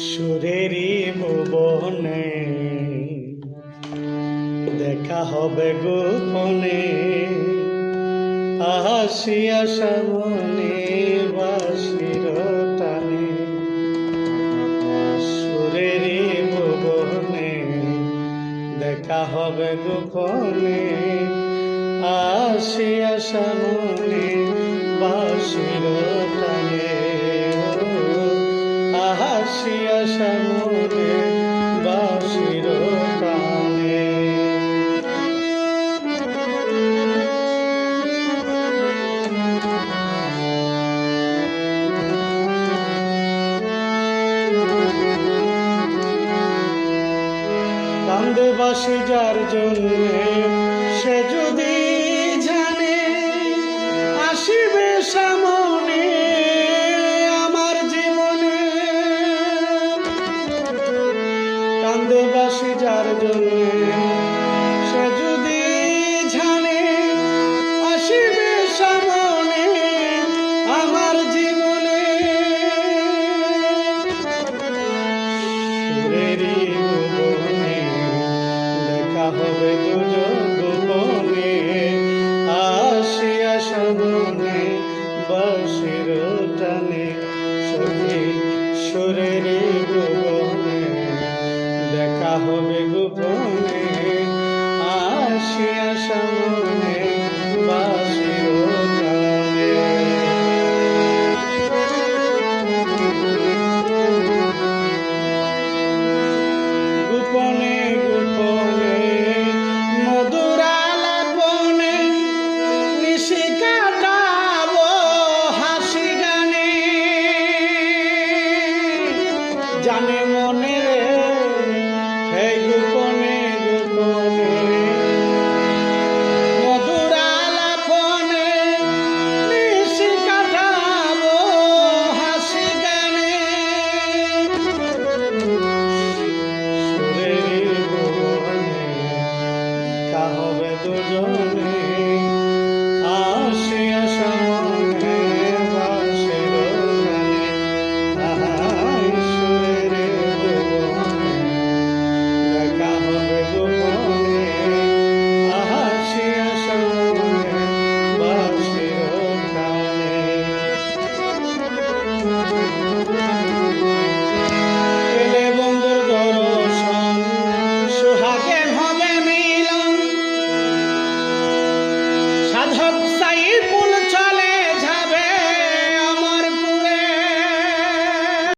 সুরেরই ভুবনে দেখা হবে গোপনে, আসিয়া সামনে বাঁশির টানে। সুরেরই ভুবনে দেখা হবে গোপনে, আসিয়া সামনে বাঁশির টানে। আসিয়া সামনে বাঁশির টানে। কান্দে বাঁশি যার জন্যে, সে যদি জানে আসিবে সামনে আমার জীবনে। কান্দে বাঁশি যার জন্যে, সে যদি জানে আসিবে সামনে আমার জীবনে। সুরেরই ভুবনে দেখা হবে দুজন গোপনে, আসিয়া সামনে বাঁশির টানে। সখী সুরেরই ভুবনে দেখা হবে গোপনে, আসিয়া সামনে বাঁশির টানে। গোপনে গোপনে মধুর আলাপনে নিশি কাটাবো হাসি গানে। জানে মনের